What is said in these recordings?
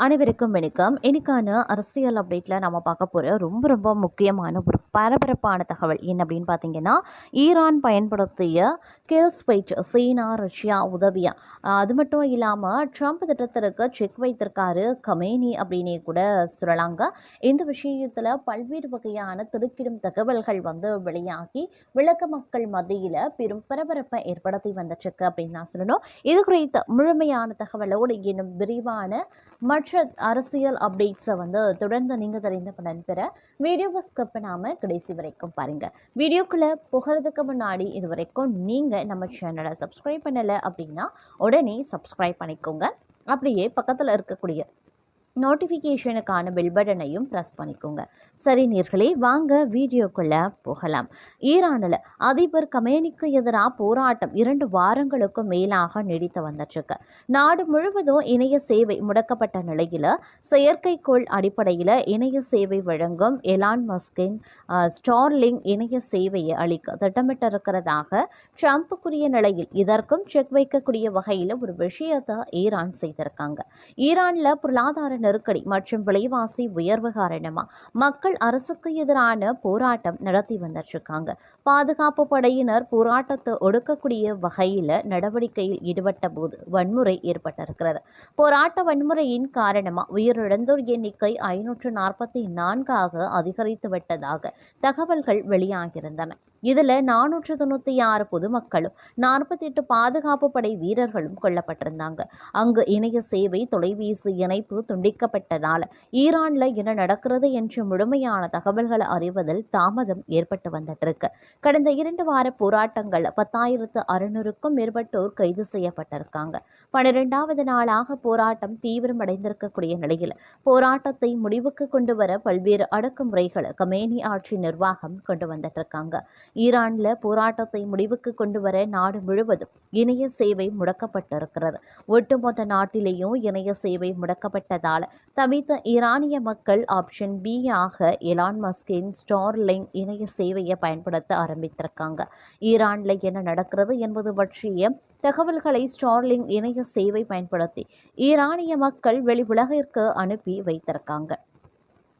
அனைவருக்கும் வணக்கம். இன்னைக்கான அரசியல் அப்டேட்டில் நம்ம பார்க்க போகிற ரொம்ப ரொம்ப முக்கியமான ஒரு பரபரப்பான தகவல் என்ன அப்படின்னு பார்த்தீங்கன்னா, ஈரான் பயன்படுத்திய கில் ஸ்பைட் சீனா ரஷ்யா உதவியா. அது மட்டும் இல்லாமல் ட்ரம்ப் திட்டத்திற்கு செக் வைத்திருக்காரு கமேனி அப்படின்னே கூட சொல்லலாங்க. இந்த விஷயத்தில் பல்வேறு வகையான திடுக்கிடும் தகவல்கள் வெளியாகி விளக்க மக்கள் மத்தியில் பெரும் பரபரப்பை ஏற்படுத்தி வந்துட்டுருக்கு அப்படின்னு நான் சொல்லணும். இது குறித்த முழுமையான தகவலோடு இன்னும் விரிவான மற்ற அரசியல் அப்டேட்ஸை தொடர்ந்து நீங்கள் தெரிந்த பலன் பெற வீடியோவை ஸ்கிப் பண்ணாமல் கடைசி வரைக்கும் பாருங்கள். வீடியோக்குள்ளே போகிறதுக்கு முன்னாடி இது வரைக்கும் நீங்கள் நம்ம சேனலை சப்ஸ்கிரைப் பண்ணலை அப்படின்னா உடனே சப்ஸ்கிரைப் பண்ணிக்கோங்க. அப்படியே பக்கத்தில் இருக்கக்கூடிய நோட்டிஃபிகேஷனுக்கான பெல் பட்டனையும் ப்ரெஸ் பண்ணிக்கோங்க. சரி நேர்களே, வாங்க வீடியோக்குள்ளே போகலாம். ஈரானில் அதிபர் கமேனிக்கு எதிராக போராட்டம் 2 வாரங்களுக்கு மேலாக நீடித்து வந்துட்டுருக்கு. நாடு முழுவதும் இணைய சேவை முடக்கப்பட்ட நிலையில் செயற்கைக்கோள் அடிப்படையில் இணைய சேவை வழங்கும் எலான் மஸ்கின் ஸ்டார்லிங் இணைய சேவையை அளிக்க திட்டமிட்டிருக்கிறதாக ட்ரம்ப் கூறிய நிலையில் இதற்கும் செக் வைக்கக்கூடிய வகையில் ஒரு விஷயத்தை ஈரான் செய்திருக்காங்க. ஈரானில் பொருளாதார நெருக்கடி மற்றும் விலைவாசி உயர்வு காரணமா மக்கள் அரசுக்கு எதிரான போராட்டம் நடத்தி வந்துருக்காங்க. பாதுகாப்பு படையினர் போராட்டத்தை ஒடுக்கக்கூடிய வகையில் நடவடிக்கையில் ஈடுபட்ட போது வன்முறை ஏற்பட்டிருக்கிறது. போராட்ட வன்முறையின் காரணமா உயிரிழந்தோர் எண்ணிக்கை 544 அதிகரித்து விட்டதாக தகவல்கள் வெளியாகியிருந்தன. இதுல 496 பொதுமக்களும் 48 பாதுகாப்பு படை வீரர்களும் கொல்லப்பட்டிருந்தாங்க. அங்கு இணைய சேவை தொலைபேசி இணைப்பு துண்டிக்கப்பட்டதால ஈரான்ல என்ன நடக்கிறது என்று முழுமையான தகவல்களை அறிவதில் தாமதம் ஏற்பட்டு வந்துட்டு இருக்கு. கடந்த 2 வார போராட்டங்கள் 10,600க்கும் மேற்பட்டோர் கைது செய்யப்பட்டிருக்காங்க. 12வது நாளாக போராட்டம் தீவிரமடைந்திருக்கக்கூடிய நிலையில் போராட்டத்தை முடிவுக்கு கொண்டு வர பல்வேறு அடக்குமுறைகளை கமேனி ஆட்சி நிர்வாகம் கொண்டு வந்துட்டு இருக்காங்க. ஈரான்ல போராட்டத்தை முடிவுக்கு கொண்டு வர நாடு முழுவதும் இணைய சேவை முடக்கப்பட்டிருக்கிறது. ஒட்டுமொத்த நாட்டிலேயும் இணைய சேவை முடக்கப்பட்டதால் தவித்த ஈரானிய மக்கள் ஆப்ஷன் பி ஆக எலான் மஸ்கின் ஸ்டார்லிங் இணைய சேவையை பயன்படுத்த ஆரம்பித்திருக்காங்க. ஈரான்ல என்ன நடக்கிறது என்பது பற்றிய தகவல்களை ஸ்டார்லிங் இணைய சேவை பயன்படுத்தி ஈரானிய மக்கள் வெளி உலகிற்கு அனுப்பி வைத்திருக்காங்க.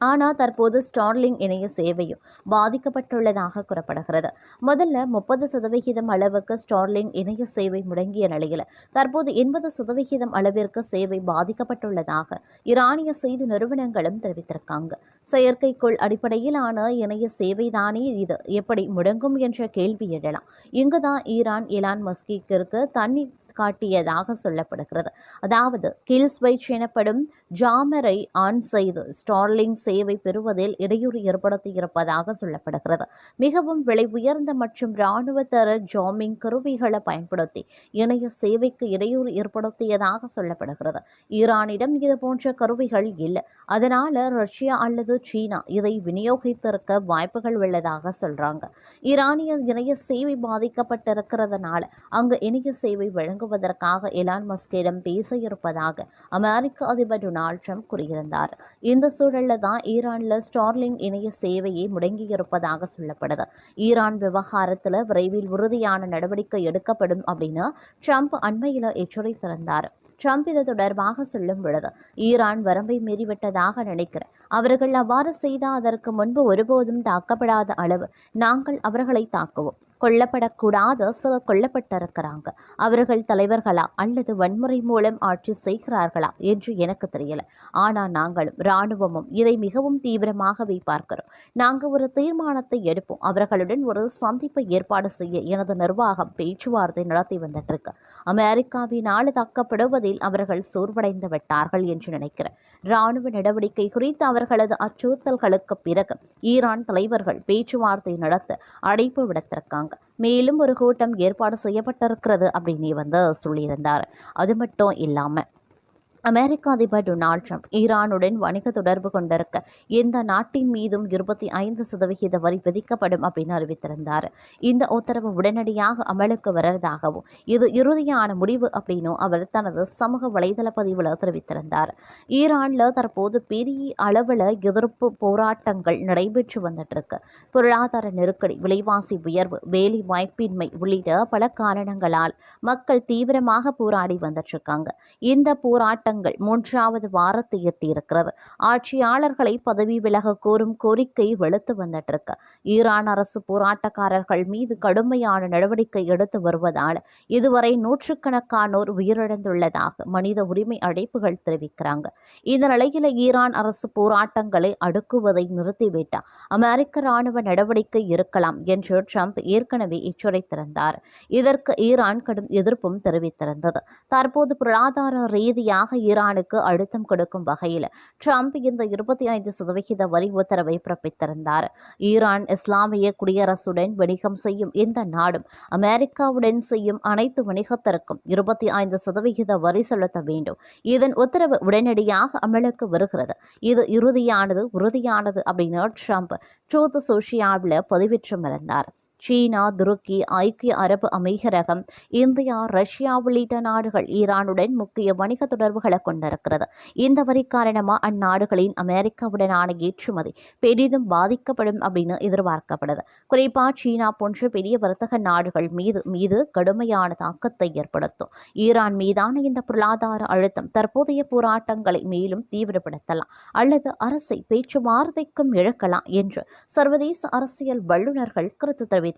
ஆனால் தற்போது ஸ்டார்லிங் இணைய சேவையும் பாதிக்கப்பட்டுள்ளதாக கூறப்படுகிறது. முதல்ல 30% அளவுக்கு ஸ்டார்லிங் இணைய சேவை முடங்கிய நிலையில் தற்போது 80% அளவிற்கு சேவை பாதிக்கப்பட்டுள்ளதாக ஈரானிய செய்தி நிறுவனங்களும் தெரிவித்திருக்காங்க. செயற்கைக்கோள் அடிப்படையிலான இணைய சேவைதானே இது எப்படி முடங்கும் என்ற கேள்வி எழலாம். இங்குதான் ஈரான் எலான் மஸ்கிற்கு தண்ணி காட்டியதாக சொல்லப்படுகிறது. அதாவது கில் ஸ்வைட்ச் எனப்படும் ஜாமரை ஆன் செய்து ஸ்டார்லிங் சேவை பெறுவதில் இடையூறு ஏற்படுத்தியிருப்பதாக சொல்லப்படுகிறது. மிகவும் விலை உயர்ந்த மற்றும் இராணுவத்தர ஜாமிங் கருவிகளை பயன்படுத்தி இணைய சேவைக்கு இடையூறு ஏற்படுத்தியதாக சொல்லப்படுகிறது. ஈரானிடம் இதுபோன்ற கருவிகள் இல்லை. அதனால ரஷ்யா அல்லது சீனா இதை விநியோகித்திருக்க வாய்ப்புகள் உள்ளதாக சொல்றாங்க. ஈரானிய இணைய சேவை பாதிக்கப்பட்டிருக்கிறதுனால அங்கு இணைய சேவை வழங்குவதற்காக எலான் மஸ்கிடம் பேச இருப்பதாக அமெரிக்க அதிபர் டொனால்ட் ட்ரம்ப் கூறியிருந்தார். இந்த சூழல்ல தான் ஈரான்ல ஸ்டார்லிங் இணைய சேவையை முடங்கியிருப்பதாக சொல்லப்படுது. ஈரான் விவகாரத்தில் விரைவில் உறுதியான நடவடிக்கை எடுக்கப்படும் அப்படின்னு ட்ரம்ப் அண்மையில் எச்சரித்திருந்தார். ட்ரம்ப் இது தொடர்பாக சொல்லும் பொழுது ஈரான் வரம்பை மீறிவிட்டதாக நினைக்கிறேன். அவர்கள் அவ்வாறு செய்தால் அதற்கு முன்பு ஒருபோதும் தாக்கப்படாத அளவு நாங்கள் அவர்களை தாக்குவோம். கொல்லப்படக்கூடாத சில கொல்லப்பட்டிருக்கிறாங்க. அவர்கள் தலைவர்களா அல்லது வன்முறை மூலம் ஆட்சி செய்கிறார்களா என்று எனக்கு தெரியல. ஆனால் நாங்களும் இராணுவமும் இதை மிகவும் தீவிரமாகவே பார்க்கிறோம். நாங்கள் ஒரு தீர்மானத்தை எடுப்போம். அவர்களுடன் ஒரு சந்திப்பை ஏற்பாடு செய்ய எனது நிர்வாகம் பேச்சுவார்த்தை நடத்தி வந்துட்டு இருக்கு. அமெரிக்காவினால் தாக்கப்படுவதில் அவர்கள் சோர்வடைந்து விட்டார்கள் என்று நினைக்கிறேன். இராணுவ நடவடிக்கை குறித்து அவர்களது அச்சுறுத்தல்களுக்கு பிறகு ஈரான் தலைவர்கள் பேச்சுவார்த்தை நடத்த அழைப்பு விடுத்திருக்காங்க. மேலும் ஒரு கூட்டம் ஏற்பாடு செய்யப்பட்டிருக்கிறது அப்படின்னு சொல்லியிருந்தார். அது மட்டும் இல்லாம அமெரிக்க அதிபர் டொனால்ட் ட்ரம்ப் ஈரானுடன் வணிக தொடர்பு கொண்டிருக்க எந்த நாட்டின் மீதும் 25% வரி விதிக்கப்படும் அப்படின்னு அறிவித்திருந்தார். இந்த உத்தரவு உடனடியாக அமலுக்கு வருவதாகவும் இது இறுதியான முடிவு அப்படின்னும் அவர் தனது சமூக வலைதள பதிவில் தெரிவித்திருந்தார். ஈரான்ல தற்போது பெரிய அளவில் எதிர்ப்பு போராட்டங்கள் நடைபெற்று வந்துட்டு இருக்கு. பொருளாதார நெருக்கடி, விலைவாசி உயர்வு, வேலை வாய்ப்பின்மை உள்ளிட்ட பல காரணங்களால் மக்கள் தீவிரமாக போராடி வந்துட்டு இருக்காங்க. இந்த போராட்டம் போராட்டங்கள் 3வது வாரத்தை எட்டியிருக்கிறது. ஆட்சியாளர்களை பதவி விலக கோரும் கோரிக்கை வெளுத்து வந்துட்டு இருக்கு. ஈரான் அரசு போராட்டக்காரர்கள் மீது கடுமையான நடவடிக்கை எடுத்து வருவதால் இதுவரை நூற்றுக்கணக்கானோர் உயிரிழந்துள்ளதாக மனித உரிமை அழைப்புகள் தெரிவிக்கிறாங்க. இந்த நிலையில ஈரான் அரசு போராட்டங்களை அடுக்குவதை நிறுத்திவிட்டால் அமெரிக்க ராணுவ நடவடிக்கை இருக்கலாம் என்று ட்ரம்ப் ஏற்கனவே எச்சரித்திருந்தார். இதற்கு ஈரான் கடும் எதிர்ப்பும் தெரிவித்திருந்தது. தற்போது பொருளாதார ரீதியாக ஈரானுக்கு அழுத்தம் கொடுக்கும் வகையில் ட்ரம்ப் இந்த 25% வரி உத்தரவை பிறப்பித்திருந்தார். ஈரான் இஸ்லாமிய குடியரசுடன் வணிகம் செய்யும் இந்த நாடும் அமெரிக்காவுடன் செய்யும் அனைத்து வணிகத்திற்கும் 25% வரி செலுத்த வேண்டும். இதன் உத்தரவு உடனடியாக அமலுக்கு வருகிறது. இது உறுதியானது அப்படின்னு ட்ரம்ப் ட்ரூத் சோஷியாவில் பதிவிட்டிருந்தார். சீனா, துருக்கி, ஐக்கிய அரபு அமீரகம், இந்தியா, ரஷ்யா உள்ளிட்ட நாடுகள் ஈரானுடன் முக்கிய வணிக தொடர்புகளை கொண்டிருக்கிறது. இந்த வரி காரணமாக அந்நாடுகளின் அமெரிக்காவுடனான ஏற்றுமதி பெரிதும் பாதிக்கப்படும் அப்படின்னு எதிர்பார்க்கப்படுது. குறிப்பாக சீனா போன்ற பெரிய வர்த்தக நாடுகள் மீது கடுமையான தாக்கத்தை ஏற்படுத்தும். ஈரான் மீதான இந்த பொருளாதார அழுத்தம் தற்போதைய போராட்டங்களை மேலும் தீவிரப்படுத்தலாம் அல்லது அரசை பேச்சுவார்த்தைக்கும் இழக்கலாம் என்று சர்வதேச அரசியல் வல்லுநர்கள் கருத்து தெரிவித்தனர்.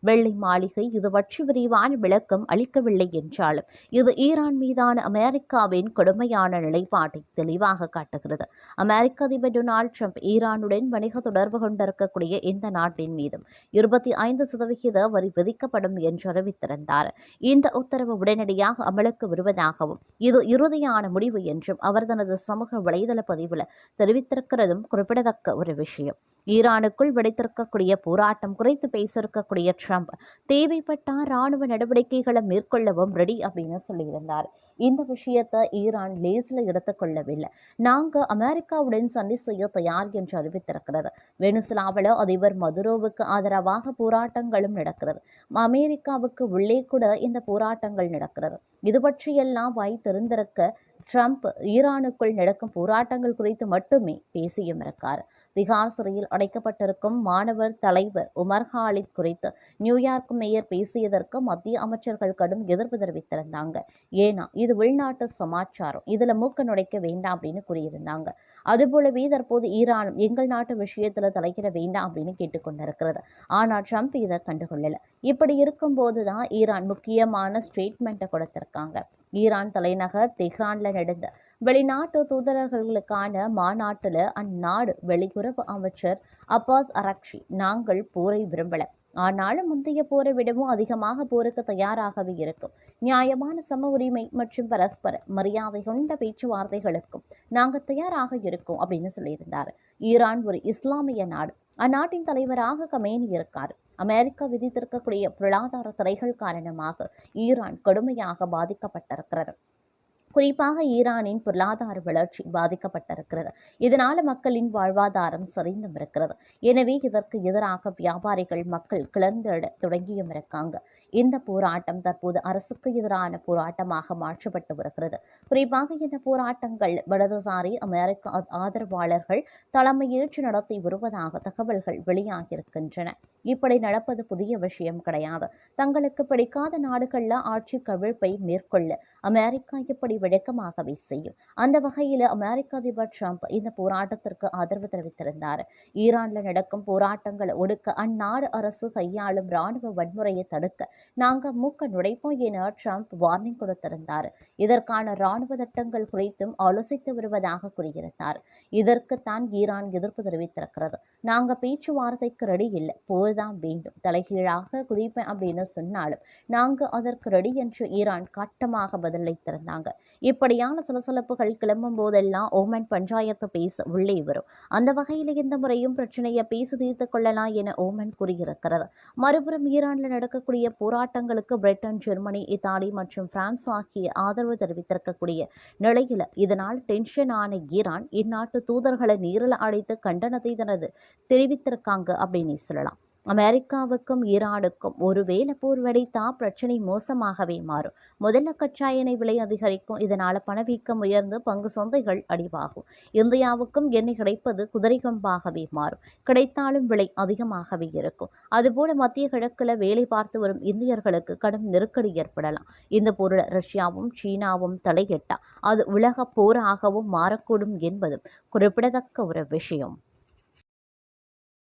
வெள்ளை மாளிகை இது பற்றி விரிவான விளக்கம் அளிக்கவில்லை என்றாலும் இது ஈரான் மீதான அமெரிக்காவின் கடுமையான நிலைப்பாட்டை தெளிவாக காட்டுகிறது. அமெரிக்க அதிபர் டொனால்டு ட்ரம்ப் ஈரானுடன் வணிக தொடர்பு கொண்டிருக்கக்கூடிய இந்த நாட்டின் மீதும் 25% வரி விதிக்கப்படும் என்று அறிவித்திருந்தார். இந்த உத்தரவு உடனடியாக அமலுக்கு வருவதாகவும் இது இறுதியான முடிவு என்றும் அவர் தனது சமூக வலைதள பதிவில் தெரிவித்திருக்கிறதும் குறிப்பிடத்தக்க ஒரு விஷயம். ஈரானுக்குள் வெடித்திருக்கக்கூடிய போராட்டம் குறித்து பேசியிருக்கக்கூடிய ட்ரம்ப் தேவைப்பட்டால் ராணுவ நடவடிக்கைகளை மேற்கொள்ளவும் ரெடி அப்படின்னு சொல்லியிருந்தார். இந்த விஷயத்தை ஈரான் லேசில் எடுத்துக்கொள்ளவில்லை. நாங்கள் அமெரிக்காவுடன் சண்டை செய்ய தயார் என்று அறிவித்திருக்கிறது. வெனிசுலாவில் அதிபர் மதுரோவுக்கு ஆதரவாக போராட்டங்களும் நடக்கிறது. அமெரிக்காவுக்கு உள்ளே கூட இந்த போராட்டங்கள் நடக்கிறது. இது பற்றியெல்லாம் வாய் தெரிந்திருக்க ட்ரம்ப் ஈரானுக்குள் நடக்கும் போராட்டங்கள் குறித்து மட்டுமே பேசியும் இருக்கார். திகார் சிறையில் அடைக்கப்பட்டிருக்கும் மாணவர் தலைவர் உமர் ஹாலித் குறித்து நியூயார்க் மேயர் பேசியதற்கு மத்திய அமைச்சர்கள் கடும் எதிர்ப்பு தெரிவித்திருந்தாங்க. ஏன்னா இது உள்நாட்டு சமாச்சாரம், இதுல மூக்க நுழைக்க வேண்டாம் அப்படின்னு கூறியிருந்தாங்க. அதுபோலவே தற்போது ஈரானும் எங்கள் நாட்டு விஷயத்துல தலையிட வேண்டாம் அப்படின்னு கேட்டுக்கொண்டிருக்கிறது. ஆனால் ட்ரம்ப் இதை கண்டுகொள்ளல. இப்படி இருக்கும்போதுதான் ஈரான் முக்கியமான ஸ்டேட்மெண்ட்டை கொடுத்திருக்காங்க. ஈரான் தலைநகர் தெஹ்ரான்ல நடந்த வெளிநாட்டு தூதரர்களுக்கான மாநாட்டில் அந்நாடு வெளியுறவு அமைச்சர் அப்பாஸ் அரக்ஷி, நாங்கள் போரை விரும்பல, ஆனாலும் முந்தைய போரை விடவும் அதிகமாக போருக்கு தயாராகவே இருக்கும். நியாயமான சம உரிமை மற்றும் பரஸ்பர மரியாதை கொண்ட பேச்சுவார்த்தைகளுக்கும் நாங்கள் தயாராக இருக்கோம் அப்படின்னு சொல்லியிருந்தார். ஈரான் ஒரு இஸ்லாமிய நாடு. அந்நாட்டின் தலைவராக கமேனி இருக்கார். அமெரிக்கா விதித்திருக்கக்கூடிய பொருளாதார தடைகள் காரணமாக ஈரான் கடுமையாக பாதிக்கப்பட்டிருக்கிறது. குறிப்பாக ஈரானின் பொருளாதார வளர்ச்சி பாதிக்கப்பட்டிருக்கிறது. இதனால மக்களின் வாழ்வாதாரம் சரிந்தும் இருக்கிறது. எனவே இதற்கு எதிராக வியாபாரிகள் மக்கள் கிளர்ந்திட தொடங்கியும் இருக்காங்க. இந்த போராட்டம் தற்போது அரசுக்கு எதிரான போராட்டமாக மாற்றப்பட்டு வருகிறது. குறிப்பாக இந்த போராட்டங்கள் வலதுசாரி அமெரிக்க ஆதரவாளர்கள் தலைமையேற்று நடத்தி வருவதாக தகவல்கள் வெளியாகியிருக்கின்றன. இப்படி நடப்பது புதிய விஷயம் கிடையாது. தங்களுக்கு பிடிக்காத நாடுகள்ல ஆட்சி கவிழ்ப்பை மேற்கொள்ள அமெரிக்கா இப்படி விளக்கமாகவே செய்யும். அந்த வகையில் அமெரிக்க அதிபர் ட்ரம்ப் இந்த போராட்டத்திற்கு ஆதரவு தெரிவித்திருந்தார். ஈரான்ல நடக்கும் போராட்டங்களை ஒடுக்க அந்நாடு அரசு கையாளும் ராணுவ வன்முறையை தடுக்க நாங்கள் மூக்க நுழைப்போம் என ட்ரம்ப் வார்னிங் கொடுத்திருந்தார். இதற்கான ராணுவ திட்டங்கள் குறித்தும் ஆலோசித்து வருவதாக கூறியிருந்தார். இதற்குத்தான் ஈரான் எதிர்ப்பு தெரிவித்திருக்கிறது. நாங்க பேச்சுவார்த்தைக்கு ரெடி இல்லை, போர்தான் வேண்டும், தலைகீழாக குதிப்பேன் அப்படின்னு சொன்னாலும் நாங்க அதற்கு ரெடி என்று ஈரான் கட்டமாக பதிலளித்திருந்தாங்க. இப்படியான சலசலப்புகள் கிளம்பும் போதெல்லாம் ஓமன் பஞ்சாயத்து பேச உள்ளே வரும். அந்த வகையில் இந்த முறையும் பிரச்சனையை பேசி தீர்த்துக் கொள்ளலாம் என ஓமன் கூறியிருக்கிறது. மறுபுறம் ஈரானில் நடக்கக்கூடிய போராட்டங்களுக்கு பிரிட்டன், ஜெர்மனி, இத்தாலி மற்றும் பிரான்ஸ் ஆகிய ஆதரவு தெரிவித்திருக்கக்கூடிய நிலையில் இதனால் டென்ஷன் ஆன ஈரான் இந்நாட்டு தூதர்களை நேரில் அழைத்து கண்டனத்தை தெரிவித்திருக்காங்க அப்படின்னு சொல்லலாம். அமெரிக்காவுக்கும் ஈரானுக்கும் ஒருவேளை போர் வெடித்தா பிரச்சனை மோசமாகவே மாறும். முதல்ல கச்சா எண்ணெய் விலை அதிகரிக்கும். இதனால பணவீக்கம் உயர்ந்து பங்கு சந்தைகள் அடிவாகும். இந்தியாவுக்கும் எண்ணெய் கிடைப்பது குதிரை கொம்பாகவே மாறும். கிடைத்தாலும் விலை அதிகமாகவே இருக்கும். அதுபோல மத்திய கிழக்குல வேலை பார்த்து வரும் இந்தியர்களுக்கு கடும் நெருக்கடி ஏற்படலாம். இந்த போரில் ரஷ்யாவும் சீனாவும் தலையிட்டா அது உலக போராகவும் மாறக்கூடும் என்பதும் குறிப்பிடத்தக்க ஒரு விஷயம்.